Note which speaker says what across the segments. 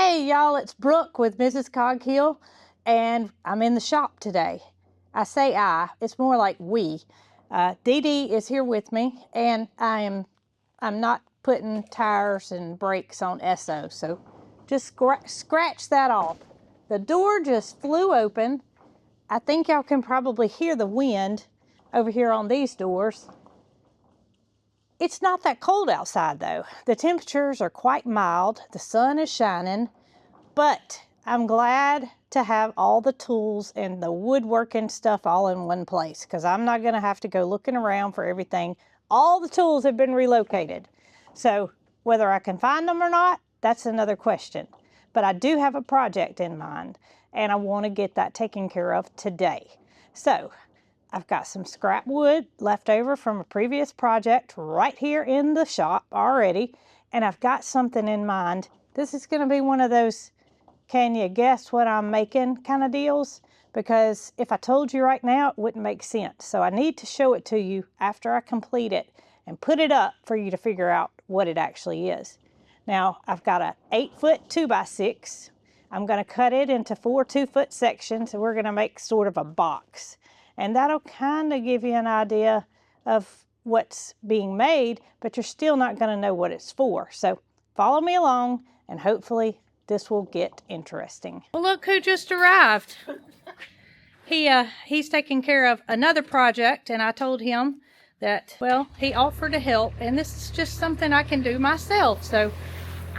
Speaker 1: Hey y'all, it's Brooke with Mrs. Cog Hill, and I'm in the shop today. I say it's more like we. Dee Dee is here with me, and I'm not putting tires and brakes on Esso, so just scratch that off. The door just flew open. I think y'all can probably hear the wind over here on these doors. It's not that cold outside though. The temperatures are quite mild. The sun is shining, but I'm glad to have all the tools and the woodworking stuff all in one place because I'm not gonna have to go looking around for everything. All the tools have been relocated. So whether I can find them or not, that's another question. But I do have a project in mind and I wanna get that taken care of today. So I've got some scrap wood left over from a previous project right here in the shop already, and I've got something in mind. This is going to be one of those can you guess what I'm making kind of deals, because if I told you right now it wouldn't make sense. So I need to show it to you after I complete it and put it up for you to figure out what it actually is. Now I've got a 8-foot 2x6. I'm going to cut it into 4 2-foot sections, and we're going to make sort of a box. And that'll kind of give you an idea of what's being made, but you're still not going to know what it's for. So follow me along, and hopefully this will get interesting. Well, look who just arrived. He's taking care of another project, and I told him that, well, he offered to help, and this is just something I can do myself. So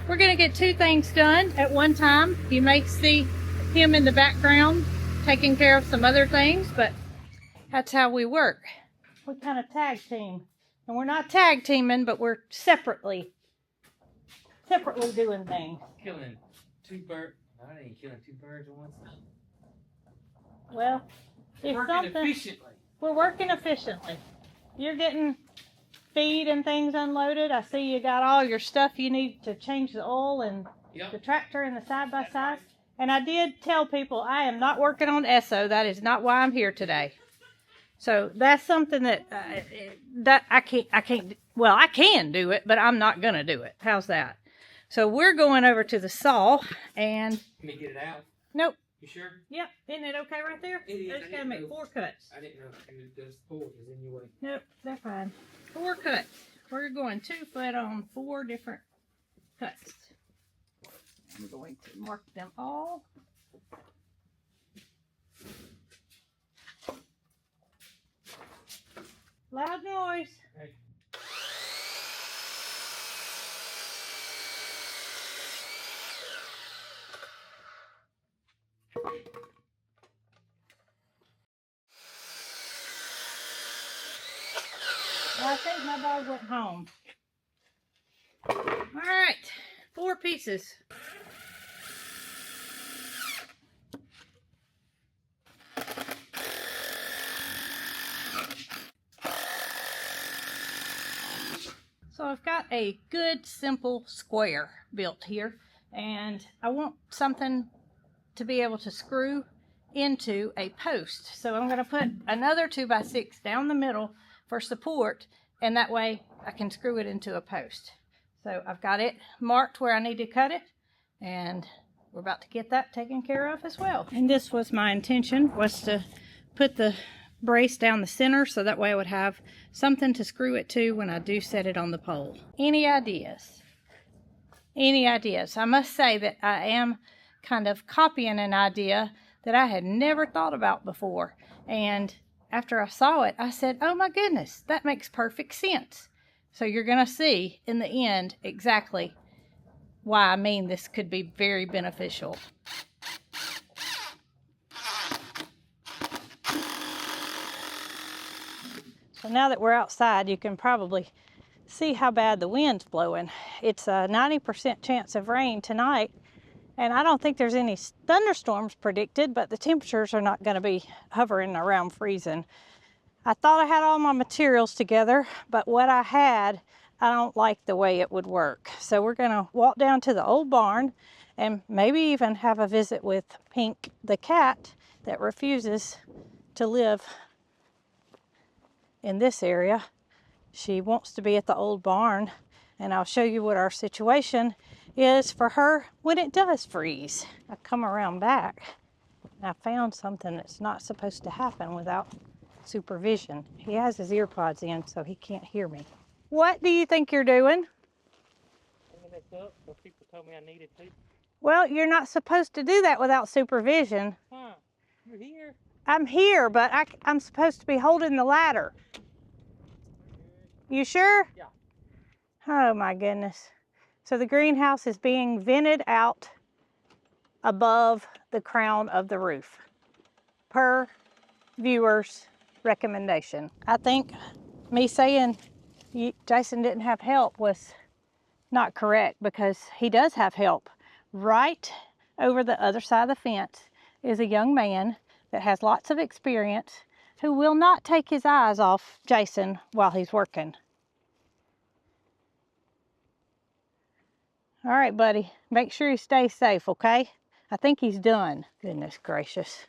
Speaker 1: we're going to get 2 things done at one time. You may see him in the background taking care of some other things, but that's how we work. We kind of tag team. And we're not tag teaming, but we're separately doing things.
Speaker 2: Killing 2 birds. I ain't killing 2 birds at once.
Speaker 1: Well, we're working efficiently. You're getting feed and things unloaded. I see you got all your stuff you need to change the oil and the tractor and the side-by-side. Right. And I did tell people I am not working on Esso. That is not why I'm here today. So that's something that I can't. Well, I can do it, but I'm not gonna do it. How's that? So we're going over to the saw and.
Speaker 2: Can we get it out?
Speaker 1: Nope.
Speaker 2: You sure?
Speaker 1: Yep. Isn't it okay right there?
Speaker 2: It is.
Speaker 1: I just gotta make 4 cuts.
Speaker 2: I didn't know if those 4 was in your way.
Speaker 1: Nope, they're fine. 4 cuts. We're going 2 foot on 4 different cuts. I'm going to mark them all. Loud noise.
Speaker 2: Hey.
Speaker 1: Well, I think my dog went home. All right, 4 pieces. So I've got a good simple square built here, and I want something to be able to screw into a post. So I'm going to put another 2x6 down the middle for support, and that way I can screw it into a post. So I've got it marked where I need to cut it, and we're about to get that taken care of as well. And this was my intention, was to put the brace down the center so that way I would have something to screw it to when I do set it on the pole. Any ideas? Any ideas? I must say that I am kind of copying an idea that I had never thought about before, and after I saw it I said, oh my goodness, that makes perfect sense. So you're gonna see in the end exactly why I mean this could be very beneficial. So now that we're outside, you can probably see how bad the wind's blowing. It's a 90% chance of rain tonight, and I don't think there's any thunderstorms predicted, but the temperatures are not going to be hovering around freezing. I thought I had all my materials together, but what I had, I don't like the way it would work. So we're going to walk down to the old barn and maybe even have a visit with Pink, the cat that refuses to live in this area. She wants to be at the old barn, and I'll show you what our situation is for her when it does freeze. I come around back and I found something that's not supposed to happen without supervision. He has his ear pods in, so he can't hear me. What do you think you're doing?
Speaker 2: Hanging this up, so people told me I needed to.
Speaker 1: Well, you're not supposed to do that without supervision.
Speaker 2: Huh, you're here?
Speaker 1: I'm here, but I'm supposed to be holding the ladder. You sure?
Speaker 2: Yeah.
Speaker 1: Oh my goodness. So the greenhouse is being vented out above the crown of the roof, per viewer's recommendation. I think me saying Jason didn't have help was not correct, because he does have help. Right over the other side of the fence is a young man that has lots of experience who will not take his eyes off Jason while he's working. All right, buddy, make sure you stay safe, okay? I think he's done. Goodness gracious.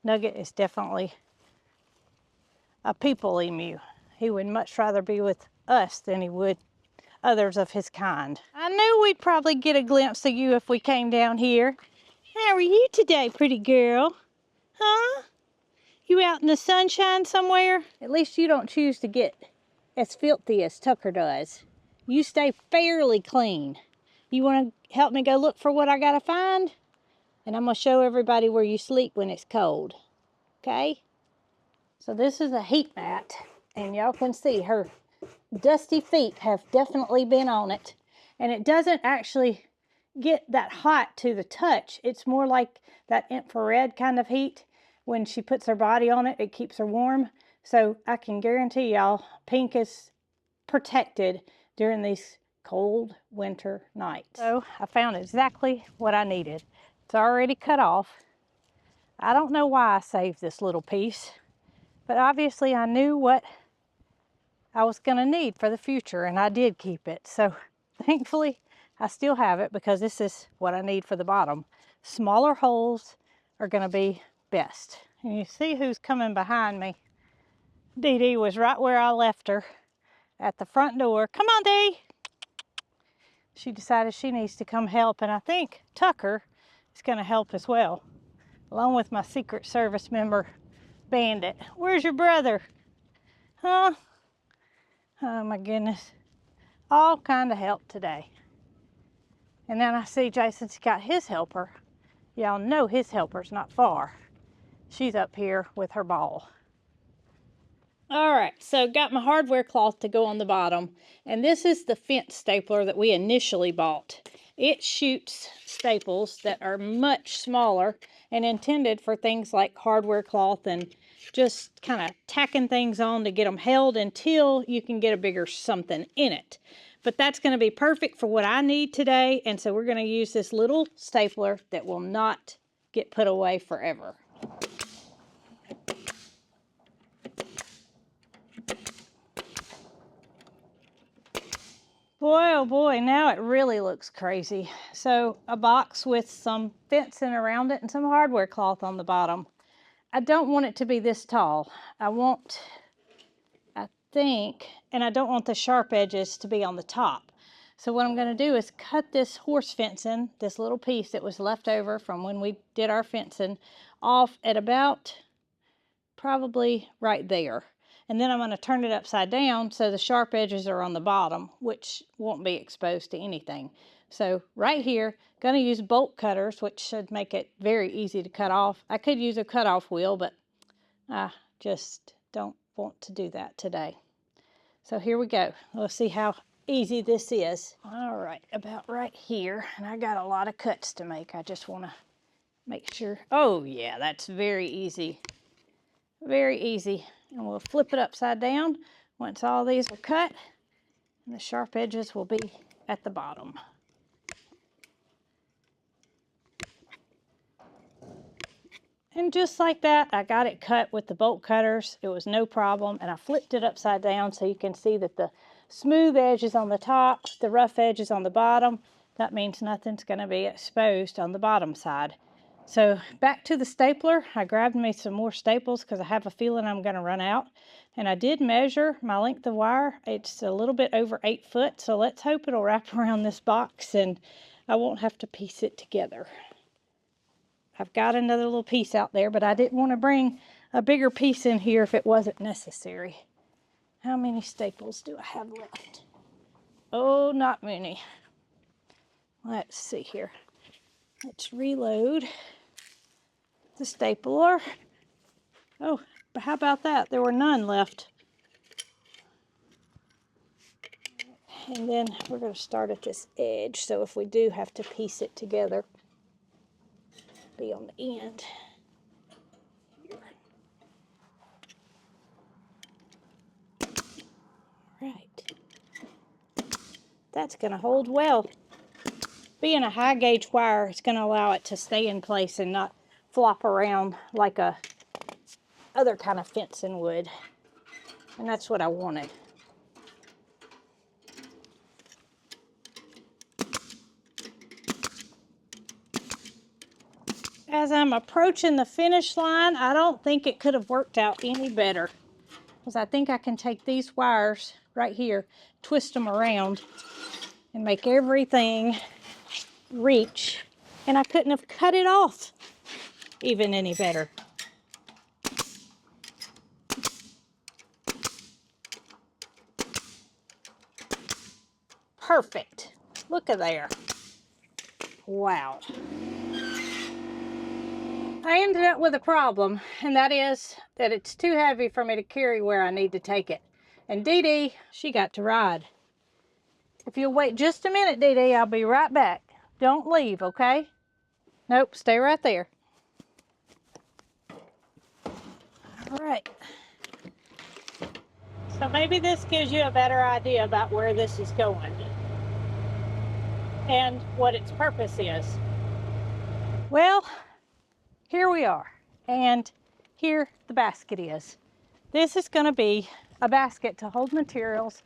Speaker 1: Nugget is definitely a people emu. He would much rather be with us than he would others of his kind. I knew we'd probably get a glimpse of you if we came down here. How are you today, pretty girl? Huh? You out in the sunshine somewhere? At least you don't choose to get as filthy as Tucker does. You stay fairly clean. You want to help me go look for what I gotta find? And I'm gonna show everybody where you sleep when it's cold. Okay? So this is a heat mat, and y'all can see her dusty feet have definitely been on it. And it doesn't actually get that hot to the touch. It's more like that infrared kind of heat. When she puts her body on it, it keeps her warm. So I can guarantee y'all, Pink is protected during these cold winter nights. So I found exactly what I needed. It's already cut off. I don't know why I saved this little piece, but obviously I knew what I was going to need for the future, and I did keep it. So thankfully I still have it, because this is what I need for the bottom. Smaller holes are going to be best. And you see who's coming behind me. Dee Dee was right where I left her, at the front door. Come on, Dee. She decided she needs to come help, and I think Tucker is going to help as well, along with my Secret Service member, Bandit. Where's your brother? Huh? Oh my goodness. All kind of help today. And then I see Jason's got his helper. Y'all know his helper's not far. She's up here with her ball. All right, so got my hardware cloth to go on the bottom, and this is the fence stapler that we initially bought. It shoots staples that are much smaller and intended for things like hardware cloth and just kind of tacking things on to get them held until you can get a bigger something in it. But that's going to be perfect for what I need today, and so we're going to use this little stapler that will not get put away forever. Boy, oh boy, now it really looks crazy. So a box with some fencing around it and some hardware cloth on the bottom. I don't want it to be this tall. I think, and I don't want the sharp edges to be on the top. So what I'm going to do is cut this horse fencing, this little piece that was left over from when we did our fencing, off at about probably right there. And then I'm going to turn it upside down so the sharp edges are on the bottom, which won't be exposed to anything. So right here, going to use bolt cutters, which should make it very easy to cut off. I could use a cutoff wheel, but I just don't want to do that today. So here we go. We'll see how easy this is. All right, about right here. And I got a lot of cuts to make. I just want to make sure. Oh yeah, that's very easy. Very easy. And we'll flip it upside down once all these are cut, and the sharp edges will be at the bottom. And just like that, I got it cut with the bolt cutters. It was no problem, and I flipped it upside down so you can see that the smooth edge is on the top, the rough edge is on the bottom. That means nothing's going to be exposed on the bottom side. So back to the stapler. I grabbed me some more staples because I have a feeling I'm going to run out. And I did measure my length of wire. It's a little bit over 8 foot. So let's hope it'll wrap around this box and I won't have to piece it together. I've got another little piece out there, but I didn't want to bring a bigger piece in here if it wasn't necessary. How many staples do I have left? Oh, not many. Let's see here. Let's reload the stapler. Oh, but how about that? There were none left. And then we're going to start at this edge, so if we do have to piece it together, be on the end. Here. Right. That's going to hold well. Being a high gauge wire, it's going to allow it to stay in place and not flop around like a other kind of fencing would. And that's what I wanted. As I'm approaching the finish line, I don't think it could have worked out any better. Because I think I can take these wires right here, twist them around, and make everything reach. And I couldn't have cut it off even any better. Perfect. Look at there. Wow. I ended up with a problem, and that is that it's too heavy for me to carry where I need to take it. And Dee Dee, she got to ride. If you'll wait just a minute, Dee Dee, I'll be right back. Don't leave, okay? Nope, stay right there. All right. So maybe this gives you a better idea about where this is going and what its purpose is. Well, here we are, and here the basket is. This is going to be a basket to hold materials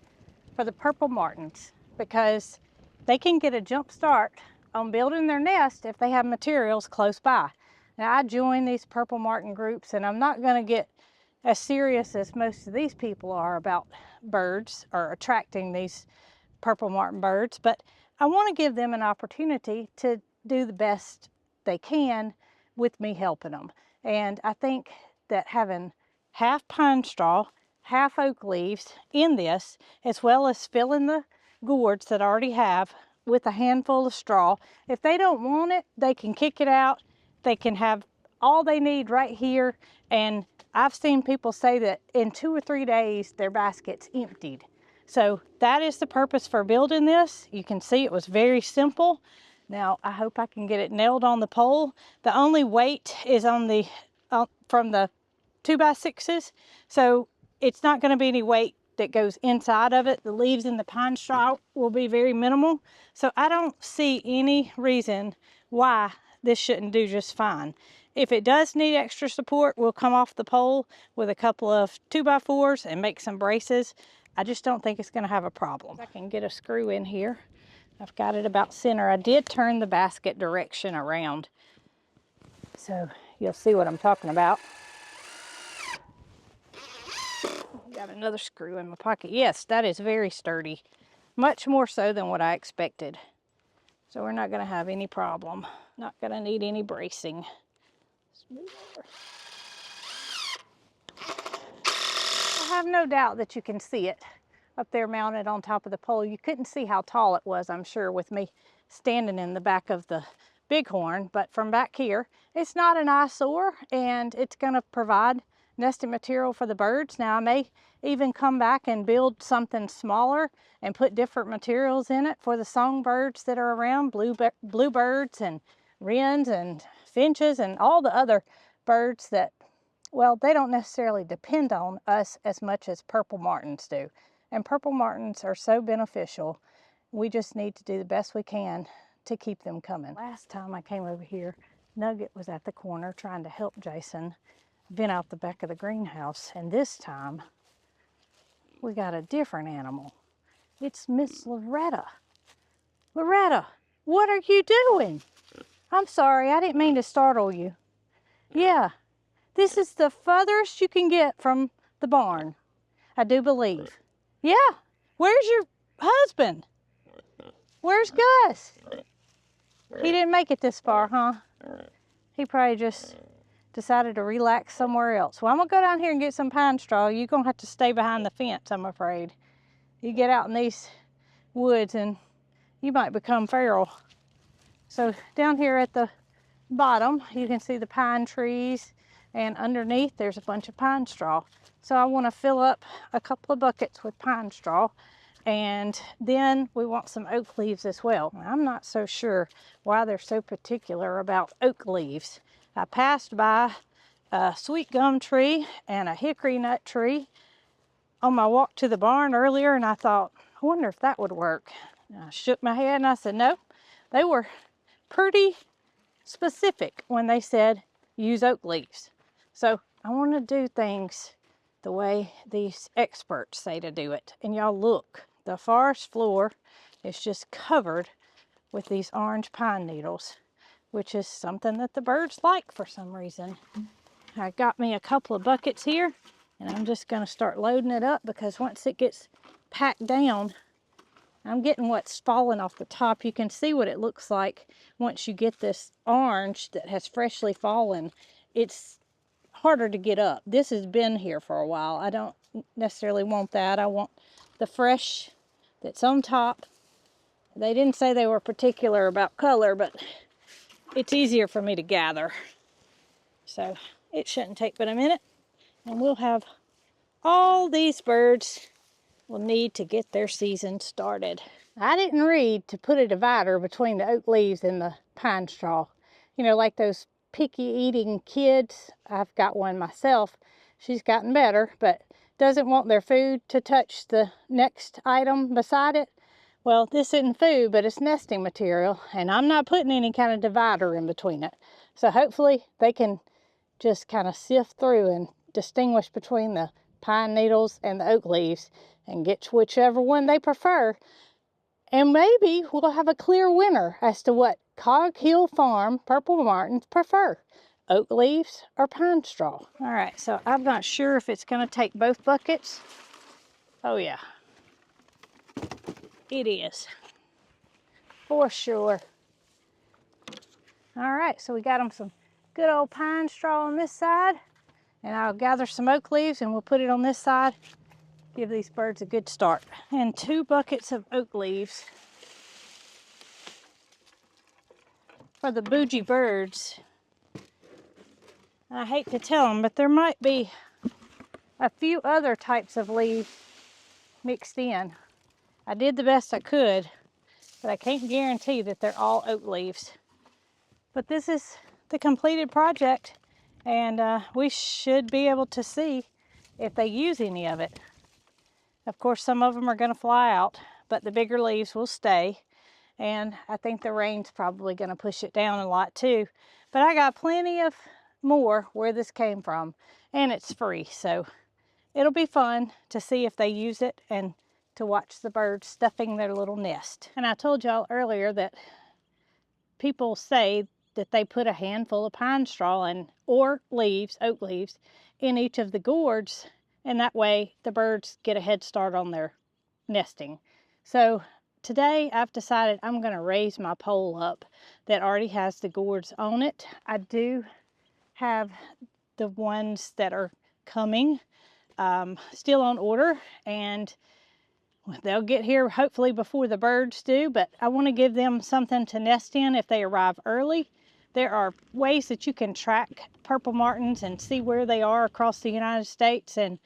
Speaker 1: for the purple martins because they can get a jump start on building their nest if they have materials close by. Now, I join these purple martin groups, and I'm not going to get as serious as most of these people are about birds or attracting these purple martin birds, but I want to give them an opportunity to do the best they can with me helping them. And I think that having half pine straw, half oak leaves in this, as well as filling the gourds that I already have with a handful of straw, if they don't want it, they can kick it out. They can have all they need right here. And I've seen people say that in 2 or 3 days, their basket's emptied. So that is the purpose for building this. You can see it was very simple. Now I hope I can get it nailed on the pole. The only weight is on the from the 2x6s, so it's not going to be any weight that goes inside of it. The leaves and the pine straw will be very minimal, so I don't see any reason why this shouldn't do just fine. If it does need extra support, we'll come off the pole with a couple of 2x4s and make some braces. I just don't think it's going to have a problem. I can get a screw in here. I've got it about center. I did turn the basket direction around, so you'll see what I'm talking about. Got another screw in my pocket. Yes, that is very sturdy. Much more so than what I expected. So we're not going to have any problem. Not going to need any bracing. I have no doubt that you can see it up there mounted on top of the pole. You couldn't see how tall it was, I'm sure, with me standing in the back of the bighorn, but from back here, it's not an eyesore, and it's going to provide nesting material for the birds. Now, I may even come back and build something smaller and put different materials in it for the songbirds that are around, bluebirds and wrens and finches and all the other birds that, well, they don't necessarily depend on us as much as purple martins do. And purple martins are so beneficial. We just need to do the best we can to keep them coming. Last time I came over here, Nugget was at the corner trying to help Jason vent out the back of the greenhouse. And this time, we got a different animal. It's Miss Loretta. Loretta, what are you doing? I'm sorry, I didn't mean to startle you. Yeah, this is the furthest you can get from the barn, I do believe. Yeah, where's your husband? Where's Gus? He didn't make it this far, huh? He probably just decided to relax somewhere else. Well, I'm gonna go down here and get some pine straw. You're gonna have to stay behind the fence, I'm afraid. You get out in these woods and you might become feral. So down here at the bottom, you can see the pine trees, and underneath there's a bunch of pine straw. So I want to fill up a couple of buckets with pine straw, and then we want some oak leaves as well. I'm not so sure why they're so particular about oak leaves. I passed by a sweet gum tree and a hickory nut tree on my walk to the barn earlier, and I thought, I wonder if that would work. And I shook my head and I said, nope. They were pretty specific when they said use oak leaves. So I want to do things the way these experts say to do it. And y'all look, the forest floor is just covered with these orange pine needles, which is something that the birds like for some reason. I got me a couple of buckets here, and I'm just going to start loading it up, because once it gets packed down, I'm getting what's falling off the top. You can see what it looks like once you get this orange that has freshly fallen. It's harder to get up. This has been here for a while. I don't necessarily want that. I want the fresh that's on top. They didn't say they were particular about color, but it's easier for me to gather. So it shouldn't take but a minute, and we'll have all these birds will need to get their season started. I didn't read to put a divider between the oak leaves and the pine straw. You know, like those picky eating kids. I've got one myself. She's gotten better, but doesn't want their food to touch the next item beside it. Well, this isn't food, but it's nesting material, and I'm not putting any kind of divider in between it. So hopefully they can just kind of sift through and distinguish between the pine needles and the oak leaves and get whichever one they prefer. And maybe we'll have a clear winner as to what Cog Hill Farm purple martins prefer, oak leaves or pine straw. All right, so I'm not sure if it's going to take both buckets. Oh yeah, it is, for sure. All right, so we got them some good old pine straw on this side, and I'll gather some oak leaves and we'll put it on this side. Give these birds a good start. And 2 buckets of oak leaves for the bougie birds. I hate to tell them, but there might be a few other types of leaves mixed in. I did the best I could, but I can't guarantee that they're all oak leaves. But this is the completed project, and we should be able to see if they use any of it. Of course, some of them are going to fly out, but the bigger leaves will stay. And I think the rain's probably going to push it down a lot too. But I got plenty of more where this came from, and it's free. So it'll be fun to see if they use it and to watch the birds stuffing their little nest. And I told y'all earlier that people say that they put a handful of pine straw or leaves, oak leaves, in each of the gourds, and that way the birds get a head start on their nesting. So today I've decided I'm going to raise my pole up that already has the gourds on it. I do have the ones that are coming still on order, and they'll get here hopefully before the birds do, but I want to give them something to nest in if they arrive early. There are ways that you can track purple martins and see where they are across the United States. And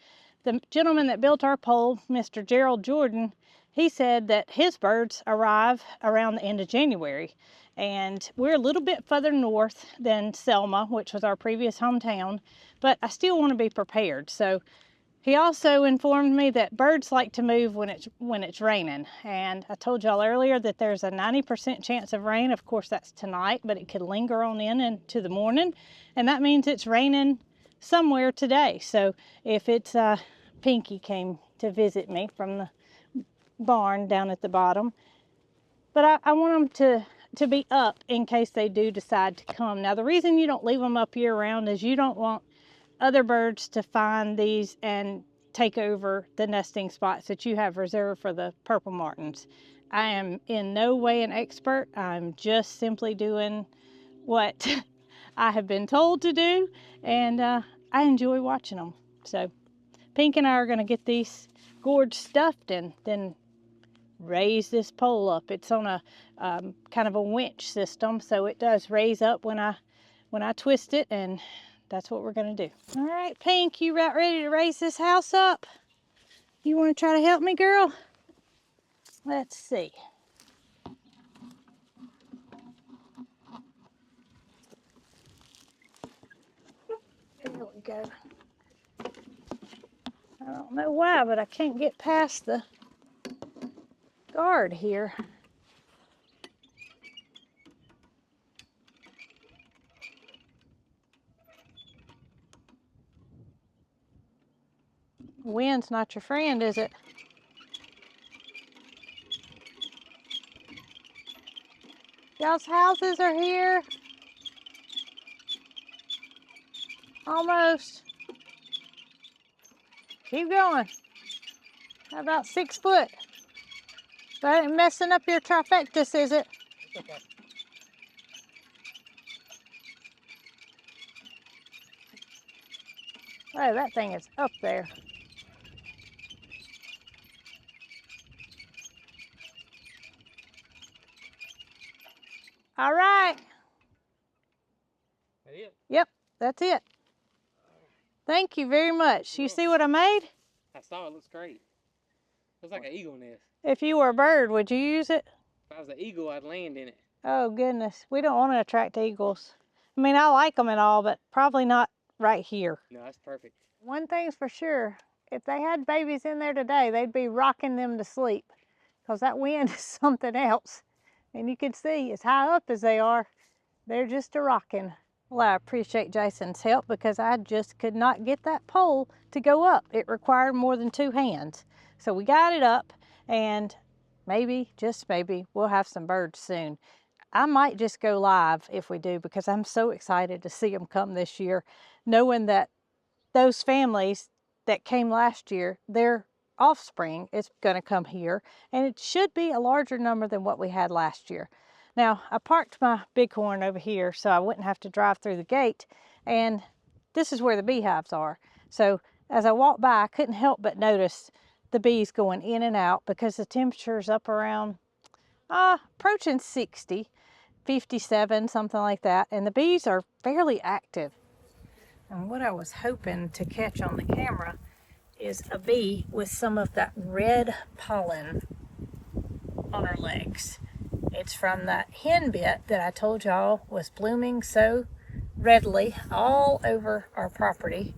Speaker 1: the gentleman that built our pole, Mr. Gerald Jordan, he said that his birds arrive around the end of January. And we're a little bit further north than Selma, which was our previous hometown, but I still want to be prepared. So he also informed me that birds like to move when it's raining. And I told y'all earlier that there's a 90% chance of rain. Of course, that's tonight, but it could linger on into the morning. And that means it's raining somewhere today. So if it's Pinky came to visit me from the barn down at the bottom. But I want them to to be up in case they do decide to come. Now, the reason you don't leave them up year round is you don't want other birds to find these and take over the nesting spots that you have reserved for the purple martins. I am in no way an expert. I'm just simply doing what I have been told to do, and I enjoy watching them. So Pink and I are going to get these gourds stuffed and then raise this pole up. It's on a kind of a winch system, so it does raise up when I twist it, and that's what we're going to do. All right, Pink, you about ready to raise this house up? You want to try to help me, girl? Let's see. There we go. I don't know why, but I can't get past the guard here. Wind's not your friend, is it? Y'all's houses are here. Almost. Keep going. How about 6 foot? That ain't messing up your trifectas, is it?
Speaker 2: Okay.
Speaker 1: Oh, that thing is up there. All right.
Speaker 2: That it?
Speaker 1: Yep, that's it. Thank you very much. You see what I made?
Speaker 2: I saw it. Looks great. Looks like an eagle nest.
Speaker 1: If you were a bird, would you use it?
Speaker 2: If I was an eagle, I'd land in it.
Speaker 1: Oh, goodness. We don't want to attract eagles. I mean, I like them and all, but probably not right here.
Speaker 2: No, that's perfect.
Speaker 1: One thing's for sure. If they had babies in there today, they'd be rocking them to sleep because that wind is something else. And you can see, as high up as they are, they're just a rocking. Well, I appreciate Jason's help because I just could not get that pole to go up. It required more than 2 hands. So we got it up, and maybe, just maybe, we'll have some birds soon. I might just go live if we do because I'm so excited to see them come this year, knowing that those families that came last year, their offspring is going to come here, and it should be a larger number than what we had last year. Now, I parked my bighorn over here so I wouldn't have to drive through the gate, and this is where the beehives are. So as I walked by, I couldn't help but notice the bees going in and out because the temperature's up around approaching 60, 57, something like that, and the bees are fairly active. And what I was hoping to catch on the camera is a bee with some of that red pollen on her legs. It's from that hen bit that I told y'all was blooming so readily all over our property.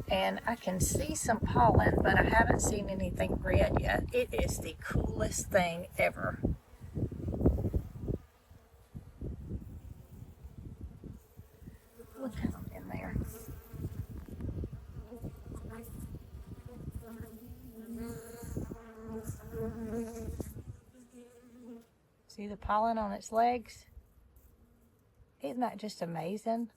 Speaker 1: And I can see some pollen, but I haven't seen anything red yet. It is the coolest thing ever. Look at them in there. See the pollen on its legs? Isn't that just amazing?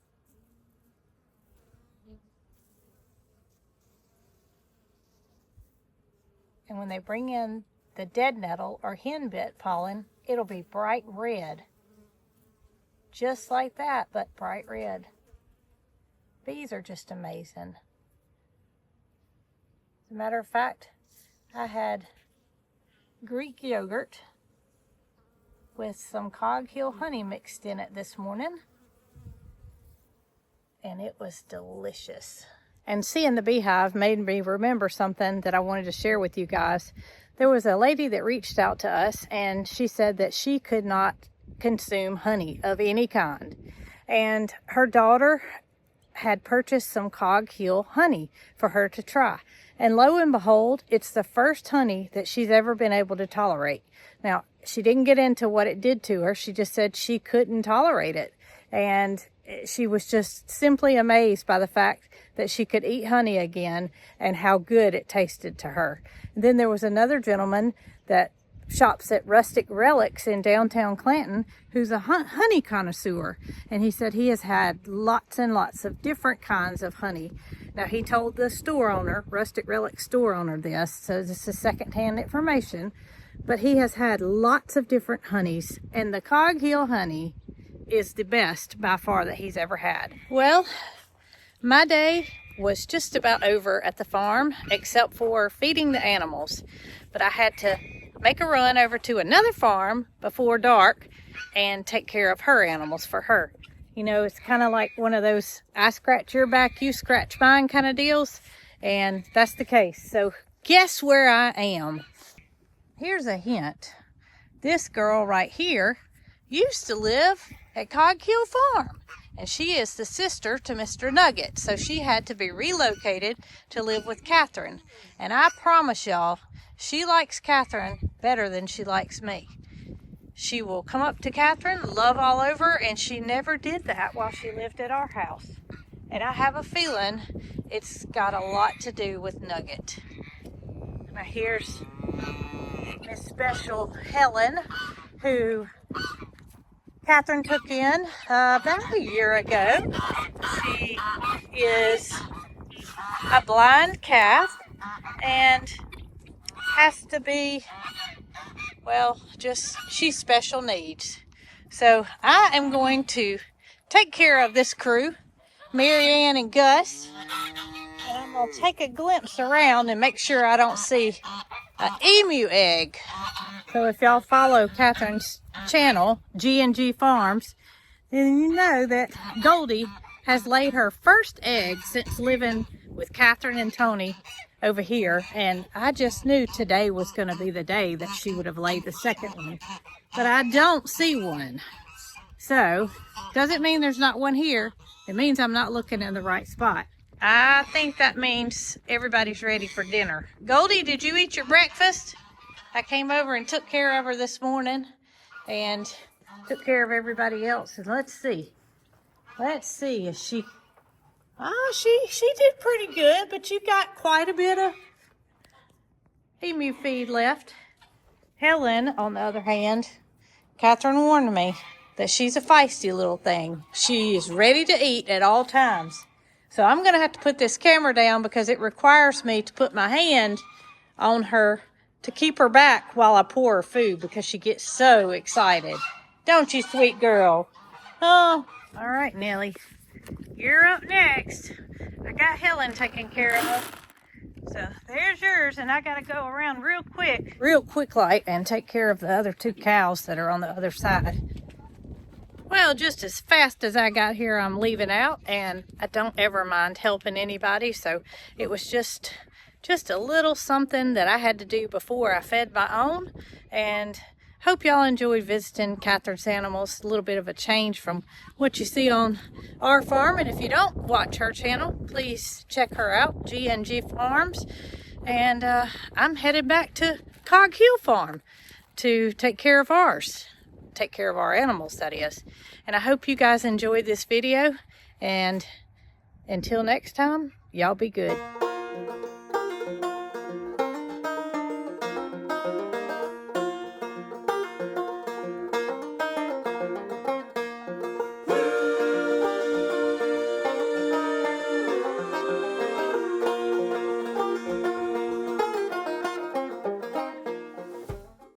Speaker 1: And when they bring in the dead nettle or henbit pollen, it'll be bright red. Just like that, but bright red. Bees are just amazing. As a matter of fact, I had Greek yogurt with some Cog Hill honey mixed in it this morning, and it was delicious. And seeing the beehive made me remember something that I wanted to share with you guys. There was a lady that reached out to us, and she said that she could not consume honey of any kind, and her daughter had purchased some Cog Hill honey for her to try. And lo and behold, it's the first honey that she's ever been able to tolerate. Now, she didn't get into what it did to her. She just said she couldn't tolerate it. And she was just simply amazed by the fact that she could eat honey again and how good it tasted to her. And then there was another gentleman that shops at Rustic Relics in downtown Clanton, who's a honey connoisseur. And he said he has had lots and lots of different kinds of honey. Now, he told the store owner, Rustic Relics store owner, this, so this is secondhand information, but he has had lots of different honeys, and the Cog Hill honey is the best by far that he's ever had. Well, my day was just about over at the farm, except for feeding the animals. But I had to make a run over to another farm before dark and take care of her animals for her. You know, it's kind of like one of those I scratch your back, you scratch mine kind of deals. And that's the case. So guess where I am? Here's a hint. This girl right here used to live at Cog Hill Farm. And she is the sister to Mr. Nugget. So she had to be relocated to live with Catherine. And I promise y'all, she likes Catherine better than she likes me. She will come up to Catherine, love all over, and she never did that while she lived at our house. And I have a feeling it's got a lot to do with Nugget. Now here's Miss Special Helen, who Catherine took in about a year ago. She is a blind calf and has to be, well, just she's special needs. So I am going to take care of this crew, Marianne and Gus, and I'm going to take a glimpse around and make sure I don't see an emu egg. So if y'all follow Catherine's channel, G&G Farms, then you know that Goldie has laid her first egg since living with Catherine and Tony over here. And I just knew today was going to be the day that she would have laid the second one. But I don't see one. So, doesn't mean there's not one here. It means I'm not looking in the right spot. I think that means everybody's ready for dinner. Goldie, did you eat your breakfast? I came over and took care of her this morning and took care of everybody else. And let's see. Is she... Oh, she did pretty good, but you got quite a bit of emu feed left. Helen, on the other hand, Catherine warned me that she's a feisty little thing. She is ready to eat at all times. So I'm going to have to put this camera down because it requires me to put my hand on her to keep her back while I pour her food because she gets so excited. Don't you, sweet girl? Oh, all right, Nellie. You're up next. I got Helen taken care of. So there's yours, and I got to go around real quick like, and take care of the other two cows that are on the other side. Well, just as fast as I got here, I'm leaving out, and I don't ever mind helping anybody. So it was just a little something that I had to do before I fed my own. And hope y'all enjoyed visiting Catherine's animals. A little bit of a change from what you see on our farm. And if you don't watch her channel, please check her out, G&G Farms. And I'm headed back to Cog Hill Farm to take care of ours. Take care of our animals, that is. And I hope you guys enjoyed this video. And until next time, y'all be good.